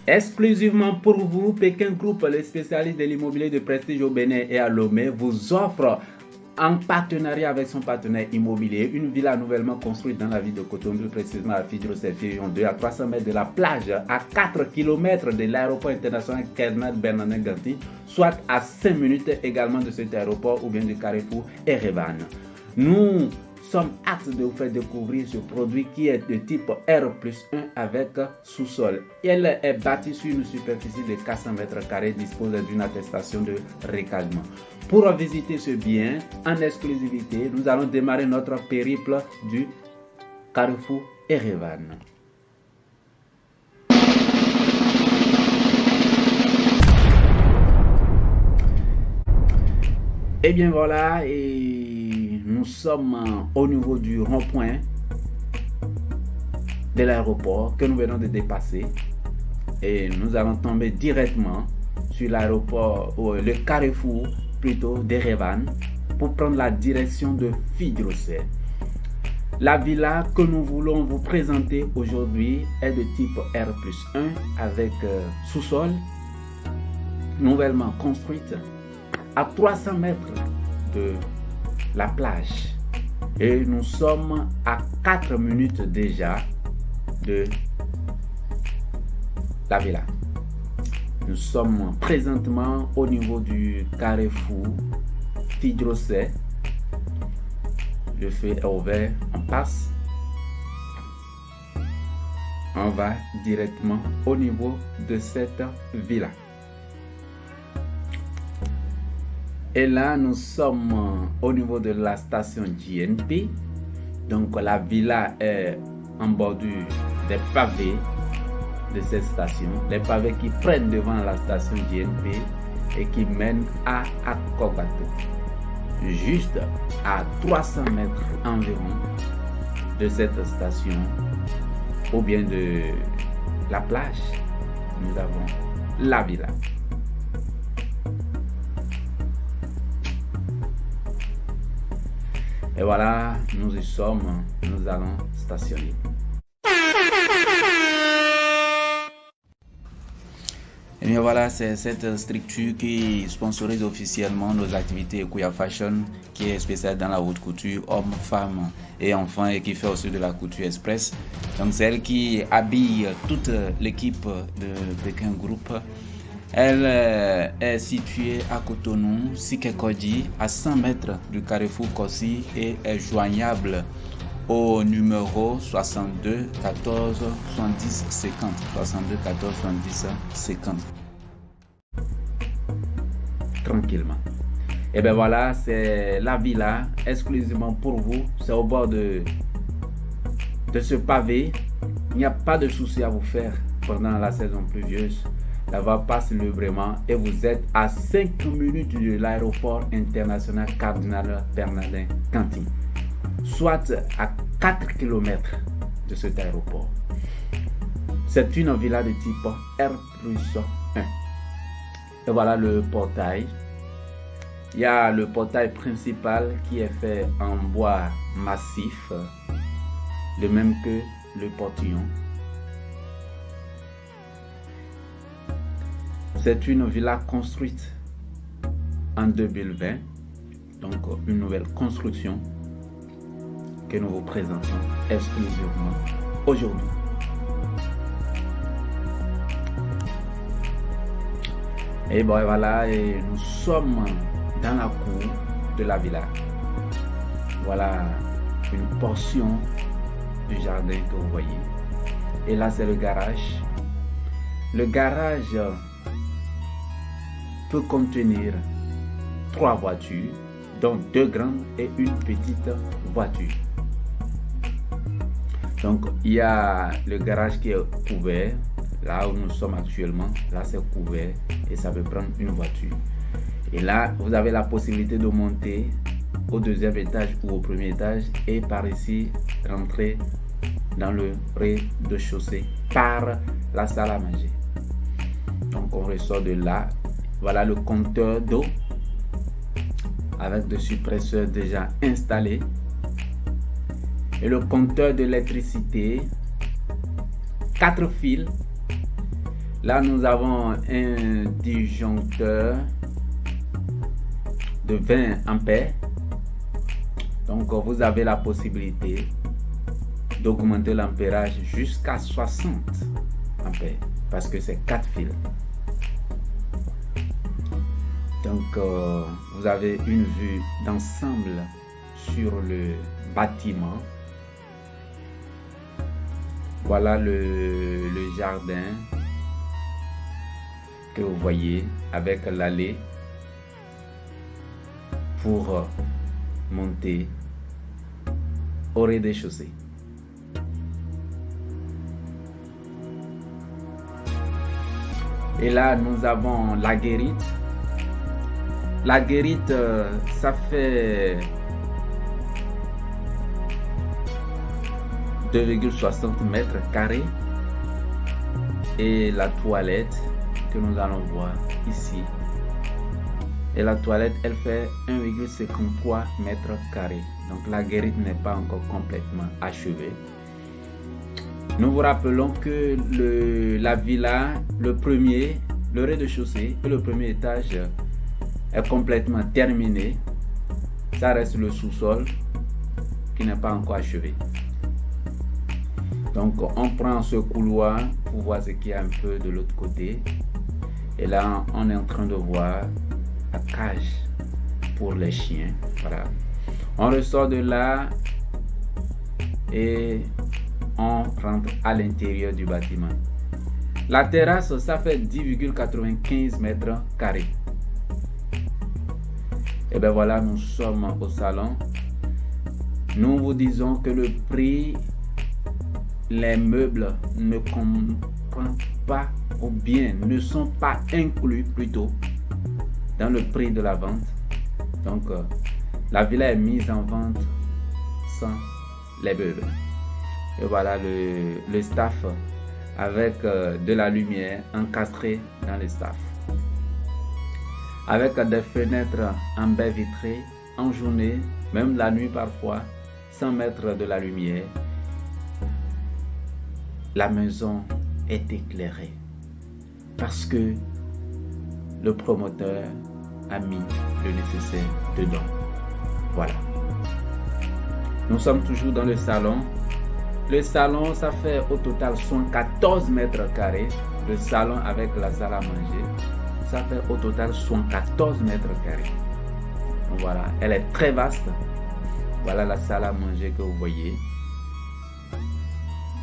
Exclusivement pour vous, Pékin Group, les spécialistes de l'immobilier de prestige au Bénin et à Lomé, vous offre en partenariat avec son partenaire immobilier une villa nouvellement construite dans la ville de Cotonou, plus précisément à Fidjro-Région 2, à 300 mètres de la plage, à 4 km de l'aéroport international Kenneth Bernardin Ganti, soit à 5 minutes également de cet aéroport ou bien du Carrefour Erevan. Nous sommes aptes de vous faire découvrir ce produit qui est de type R+1 avec sous-sol. Elle est bâtie sur une superficie de 400 m², dispose d'une attestation de recasement. Pour visiter ce bien en exclusivité, nous allons démarrer notre périple du Carrefour Erevan. Et bien voilà, et nous sommes au niveau du rond-point de l'aéroport que nous venons de dépasser. Et nous allons tomber directement sur l'aéroport, le carrefour plutôt d'Erevan, pour prendre la direction de Fidjro-Région. La villa que nous voulons vous présenter aujourd'hui est de type R+1 avec sous-sol, nouvellement construite à 300 mètres de la plage. Et nous sommes à 4 minutes déjà de la villa. Nous sommes présentement au niveau du carrefour Fidjro-Région. Le feu est ouvert, on passe. On va directement au niveau de cette villa. Et là, nous sommes au niveau de la station GNP. Donc, la villa est en bordure des pavés de cette station. Les pavés qui prennent devant la station GNP et qui mènent à Akobato. Juste à 300 mètres environ de cette station, ou bien de la plage, nous avons la villa. Et voilà, nous y sommes, nous allons stationner. Et bien voilà, c'est cette structure qui sponsorise officiellement nos activités Kouya Fashion, qui est spéciale dans la haute couture, hommes, femmes et enfants, et qui fait aussi de la couture express. Donc c'est elle qui habille toute l'équipe de Pékin Group. Elle est située à Cotonou, Sikekodji, à 100 mètres du carrefour Kossi, et est joignable au numéro 62 14 70 50. 62 14 70 50. Tranquillement. Et bien voilà, c'est la villa exclusivement pour vous. C'est au bord de ce pavé. Il n'y a pas de souci à vous faire pendant la saison pluvieuse. La voie passe librement et vous êtes à 5 minutes de l'aéroport international Cardinal Bernardin Ganti, soit à 4 km de cet aéroport. C'est une villa de type R+1. Et voilà le portail. Il y a le portail principal qui est fait en bois massif, de même que le portillon. C'est une villa construite en 2020, donc une nouvelle construction que nous vous présentons exclusivement aujourd'hui. Et bon, voilà, et nous sommes dans la cour de la villa. Voilà une portion du jardin que vous voyez. Et là, c'est le garage. Le garage peut contenir 3 voitures, dont 2 grandes et une petite voiture. Donc il y a le garage qui est couvert, là où nous sommes actuellement, là c'est couvert et ça peut prendre une voiture. Et là vous avez la possibilité de monter au 2e étage ou au 1er étage et par ici rentrer dans le rez-de-chaussée par la salle à manger. Donc on ressort de là. Voilà le compteur d'eau avec des suppresseurs déjà installés et le compteur d'électricité, 4 fils, Là, nous avons un disjoncteur de 20 ampères. Donc, vous avez la possibilité d'augmenter l'ampérage jusqu'à 60 ampères parce que c'est 4 fils. Donc, vous avez une vue d'ensemble sur le bâtiment. Voilà le jardin que vous voyez avec l'allée pour monter au rez-de-chaussée. Et là, nous avons la guérite. La guérite, ça fait 2,60 mètres carrés. Et la toilette que nous allons voir ici. Et la toilette, elle fait 1,53 mètres carrés. Donc la guérite n'est pas encore complètement achevée. Nous vous rappelons que la villa, le rez-de-chaussée et le premier étage est complètement terminé. Ça reste le sous-sol qui n'est pas encore achevé. Donc on prend ce couloir pour voir ce qu'il y a un peu de l'autre côté. Et là, on est en train de voir la cage pour les chiens. Voilà. On ressort de là et on rentre à l'intérieur du bâtiment. La terrasse, ça fait 10,95 mètres carrés. Et bien voilà, nous sommes au salon. Nous vous disons que le prix, les meubles ne comprennent pas ou bien ne sont pas inclus plutôt dans le prix de la vente. Donc la villa est mise en vente sans les meubles. Et voilà le staff avec de la lumière encastrée dans le staff. Avec des fenêtres en baie vitrée en journée, même la nuit parfois, sans mettre de la lumière. La maison est éclairée parce que le promoteur a mis le nécessaire dedans. Voilà. Nous sommes toujours dans le salon. Le salon, ça fait au total 114 mètres carrés. Le salon avec la salle à manger, ça fait au total 114 mètres carrés. Donc voilà, elle est très vaste. Voilà la salle à manger que vous voyez.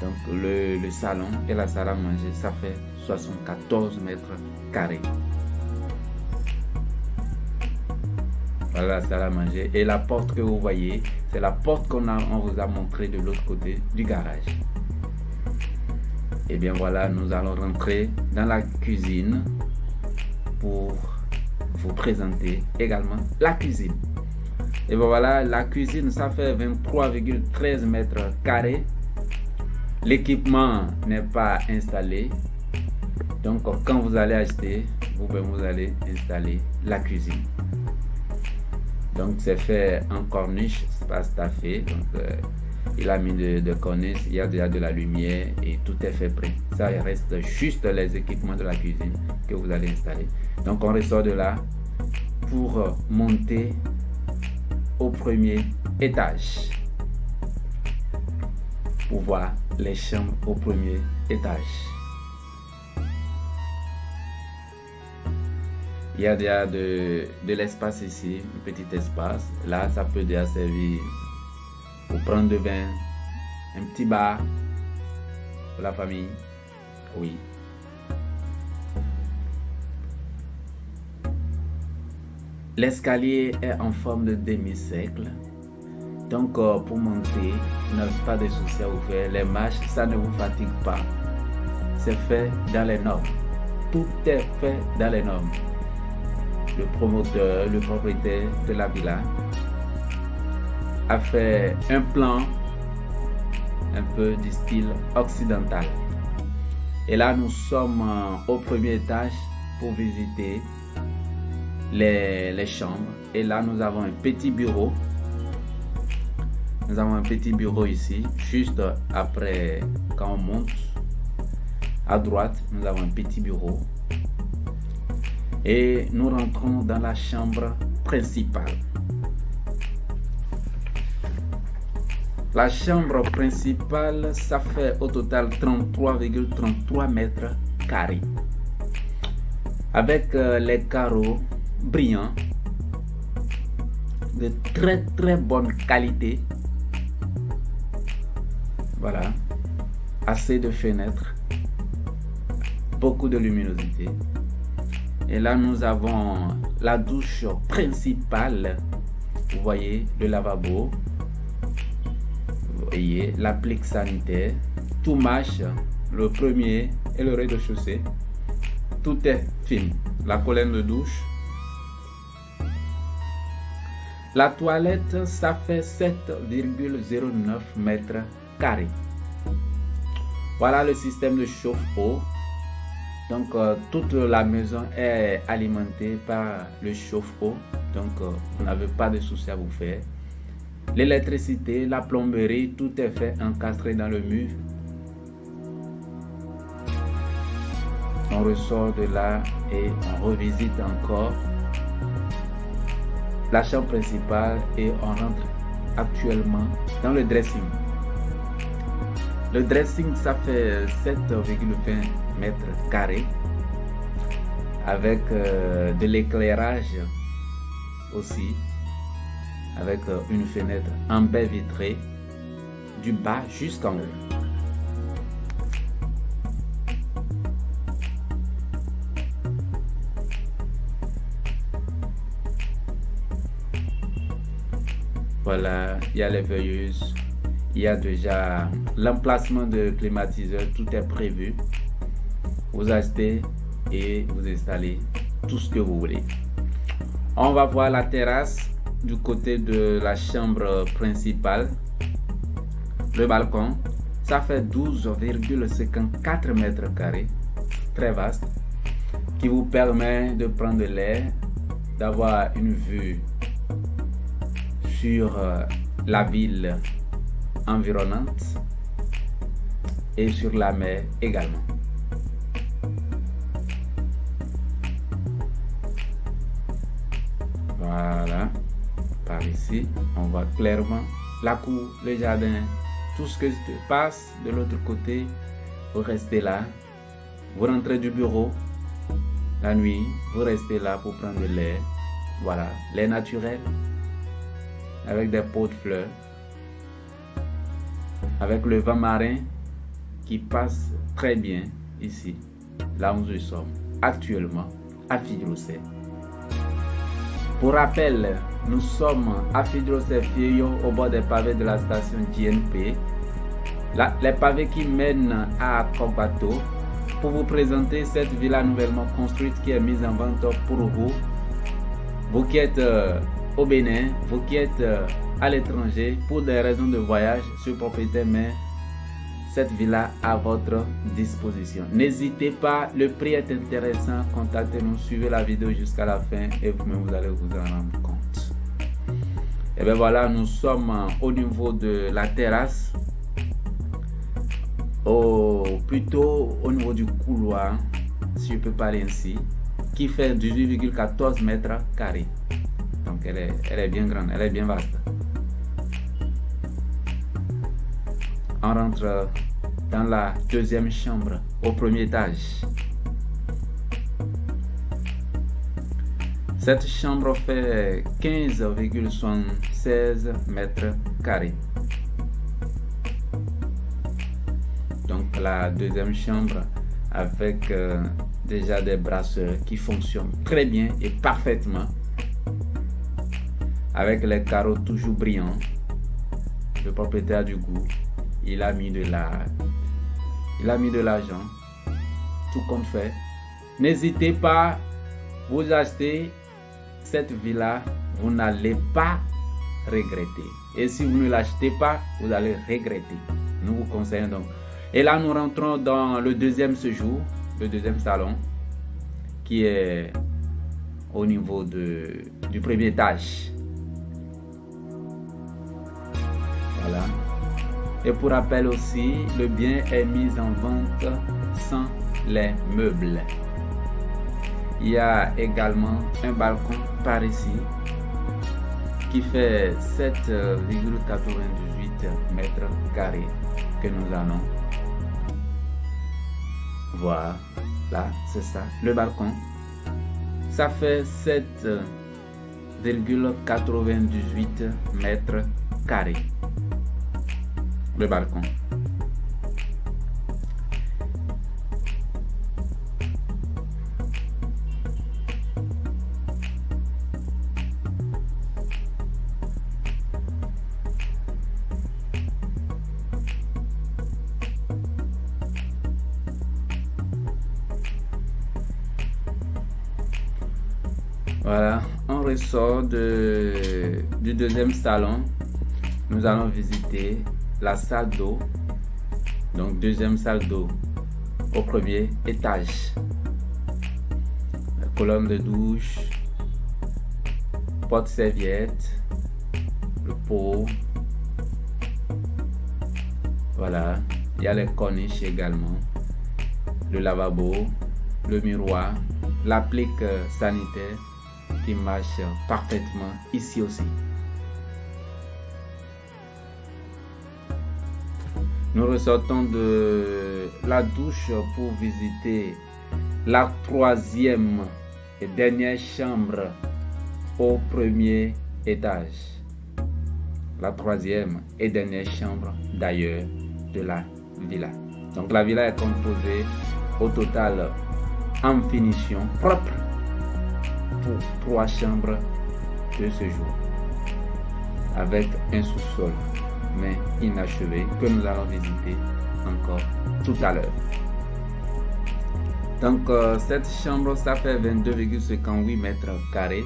Donc le salon et la salle à manger, ça fait 74 mètres carrés. Voilà la salle à manger. Et la porte que vous voyez, c'est la porte on vous a montré de l'autre côté du garage. Et bien voilà, nous allons rentrer dans la cuisine pour vous présenter également la cuisine. Et bien voilà, la cuisine, ça fait 23,13 mètres carrés. L'équipement n'est pas installé. Donc quand vous allez acheter, vous allez installer la cuisine. Donc c'est fait en corniche, c'est pas staffé. Donc il a mis de corniche, il y a déjà de la lumière et tout est fait prêt. Ça, il reste juste les équipements de la cuisine que vous allez installer. Donc on ressort de là pour monter au premier étage pour voir les chambres au premier étage. Il y a déjà de l'espace ici, un petit espace. Là, ça peut déjà servir pour prendre du vin, un petit bar pour la famille. Oui. L'escalier est en forme de demi-cercle. Donc, pour monter, vous n'avez pas de soucis à vous faire. Les marches, ça ne vous fatigue pas. C'est fait dans les normes. Tout est fait dans les normes. Le promoteur, le propriétaire de la villa a fait un plan un peu du style occidental. Et là, nous sommes au premier étage pour visiter les chambres. Et là, nous avons un petit bureau. Nous avons un petit bureau ici, juste après quand on monte. À droite, nous avons un petit bureau. Et nous rentrons dans la chambre principale. La chambre principale, ça fait au total 33,33 mètres carrés. Avec les carreaux brillants, de très très bonne qualité. Voilà, assez de fenêtres, beaucoup de luminosité. Et là, nous avons la douche principale. Vous voyez le lavabo. Vous voyez l'applique sanitaire. Tout marche. Le premier et le rez-de-chaussée. Tout est fini. La colonne de douche. La toilette, ça fait 7,09 mètres carrés. Voilà le système de chauffe-eau. Donc, toute la maison est alimentée par le chauffe-eau. Donc, vous n'avez pas de souci à vous faire. L'électricité, la plomberie, tout est fait encastré dans le mur. On ressort de là et on revisite encore la chambre principale et on rentre actuellement dans le dressing. Le dressing, ça fait 7,20 mètres carrés avec de l'éclairage aussi, avec une fenêtre en baie vitrée du bas jusqu'en haut. Voilà, il y a les veilleuses, il y a déjà l'emplacement de climatiseur, tout est prévu. Vous achetez et vous installez tout ce que vous voulez. On va voir la terrasse du côté de la chambre principale. Le balcon, ça fait 12,54 mètres carrés, très vaste, qui vous permet de prendre l'air, d'avoir une vue sur la ville environnante et sur la mer également. Voilà, par ici, on voit clairement la cour, le jardin, tout ce que se passe de l'autre côté. Vous restez là, vous rentrez du bureau la nuit, vous restez là pour prendre l'air. Voilà, l'air naturel, avec des pots de fleurs, avec le vent marin qui passe très bien ici, là où nous sommes actuellement à Fidrosset. Pour rappel, nous sommes à Fidrosset Fieyo, au bord des pavés de la station JNP, les pavés qui mènent à Kokbato, pour vous présenter cette villa nouvellement construite qui est mise en vente pour vous. Vous qui êtes au Bénin, vous qui êtes à l'étranger pour des raisons de voyage, ce propriétaire met cette villa à votre disposition. N'hésitez pas, le prix est intéressant, contactez-nous, suivez la vidéo jusqu'à la fin et vous-même vous allez vous en rendre compte. Et bien voilà, nous sommes au niveau de la terrasse, plutôt au niveau du couloir, si je peux parler ainsi, qui fait 18,14 mètres carrés. Donc elle est bien grande, elle est bien vaste. On rentre dans la deuxième chambre au premier étage. Cette chambre fait 15,76 mètres carrés. Donc la deuxième chambre avec déjà des brasseurs qui fonctionnent très bien et parfaitement, avec les carreaux toujours brillants. Le propriétaire du goût, il a mis de l'argent, tout compte fait. N'hésitez pas, vous achetez cette villa, vous n'allez pas regretter. Et si vous ne l'achetez pas, vous allez regretter. Nous vous conseillons donc. Et là, nous rentrons dans le deuxième séjour, le deuxième salon, qui est au niveau du premier étage. Voilà. Et pour rappel aussi, le bien est mis en vente sans les meubles. Il y a également un balcon par ici qui fait 7,98 mètres carrés que nous allons voir. Là, c'est ça, le balcon. Ça fait 7,98 mètres carrés. Le balcon. Voilà, on ressort du deuxième salon. Nous allons visiter la salle d'eau. Donc, deuxième salle d'eau au premier étage. La colonne de douche, porte-serviette, le pot. Voilà, il y a les corniches également, le lavabo, le miroir, l'applique sanitaire qui marche parfaitement ici aussi. Nous ressortons de la douche pour visiter la troisième et dernière chambre au premier étage. La troisième et dernière chambre d'ailleurs de la villa. Donc la villa est composée au total en finition propre pour 3 chambres de séjour avec un sous-sol mais inachevé que nous allons visiter encore tout à l'heure. Donc cette chambre ça fait 22,58 mètres carrés.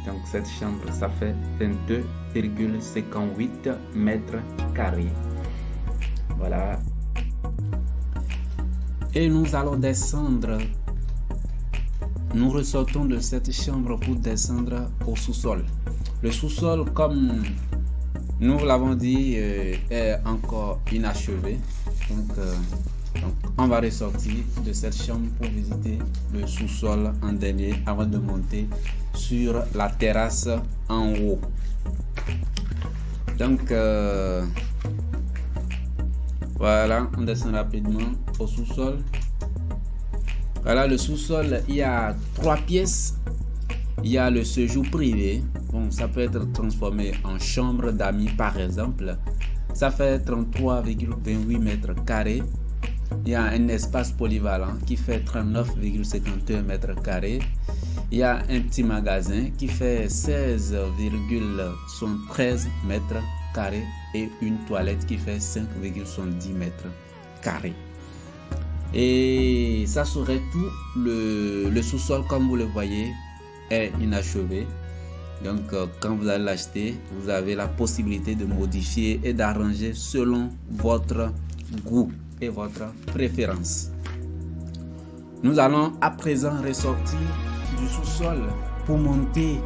Donc cette chambre ça fait 22,58 mètres carrés. Voilà. Et nous allons descendre. Nous ressortons de cette chambre pour descendre au sous-sol. Le sous-sol, comme nous l'avons dit, est encore inachevé. Donc, on va ressortir de cette chambre pour visiter le sous-sol en dernier avant de monter sur la terrasse en haut. Donc, voilà, on descend rapidement au sous-sol. Voilà, le sous-sol, il y a 3 pièces. Il y a le séjour privé. Bon, ça peut être transformé en chambre d'amis par exemple. Ça fait 33,28 mètres carrés. Il y a un espace polyvalent qui fait 39,51 mètres carrés. Il y a un petit magasin qui fait 16,13 mètres carrés et une toilette qui fait 5,70 mètres carrés. Et ça serait tout. Le sous-sol, comme vous le voyez, est inachevé. Donc, quand vous allez l'acheter, vous avez la possibilité de modifier et d'arranger selon votre goût et votre préférence. Nous allons à présent ressortir du sous-sol pour monter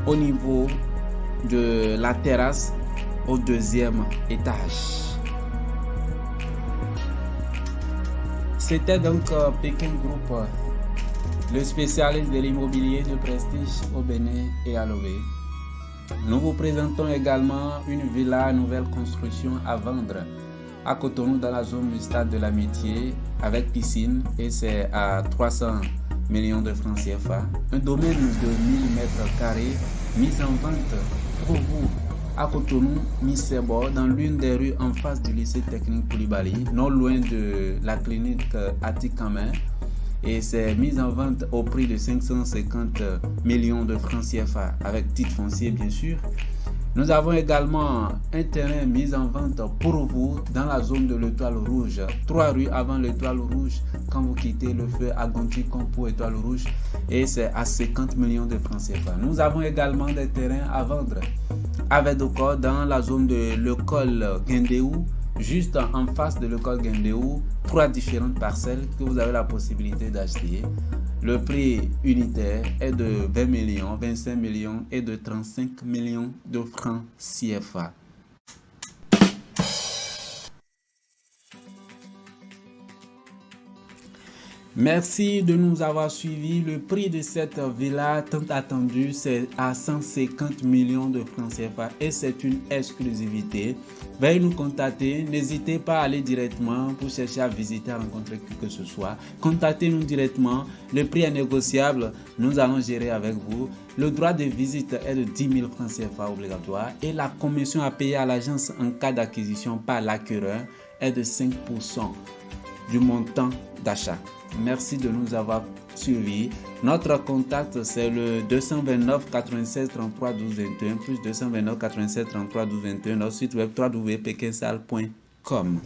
au niveau de la terrasse au deuxième étage. C'était donc Pékin Group, le spécialiste de l'immobilier de prestige au Bénin et à Lomé. Nous vous présentons également une villa nouvelle construction à vendre à Cotonou dans la zone du stade de l'Amitié avec piscine et c'est à 300 millions de francs CFA. Un domaine de 1000 mètres carrés mis en vente pour vous à Cotonou, Missebo, dans l'une des rues en face du lycée technique Koulibaly, non loin de la clinique Atikamen. Et c'est mis en vente au prix de 550 millions de francs CFA avec titre foncier bien sûr. Nous avons également un terrain mis en vente pour vous dans la zone de l'Étoile Rouge. 3 rues avant l'Étoile Rouge quand vous quittez le feu à Gonti-Compo Étoile Rouge et c'est à 50 millions de francs CFA. Nous avons également des terrains à vendre à Vedoko dans la zone de l'école Guindéou, juste en face de l'école Guindéou, 3 différentes parcelles que vous avez la possibilité d'acheter. Le prix unitaire est de 20 millions, 25 millions et de 35 millions de francs CFA. Merci de nous avoir suivis. Le prix de cette villa tant attendue, c'est à 150 millions de francs CFA et c'est une exclusivité. Veuillez nous contacter. N'hésitez pas à aller directement pour chercher à visiter, à rencontrer qui que ce soit. Contactez-nous directement. Le prix est négociable. Nous allons gérer avec vous. Le droit de visite est de 10 000 francs CFA obligatoire et la commission à payer à l'agence en cas d'acquisition par l'acquéreur est de 5% du montant d'achat. Merci de nous avoir suivis. Notre contact, c'est le 229 96 33 12 21 plus 229 96 33 12 21. Notre site web www.pekinsal.com.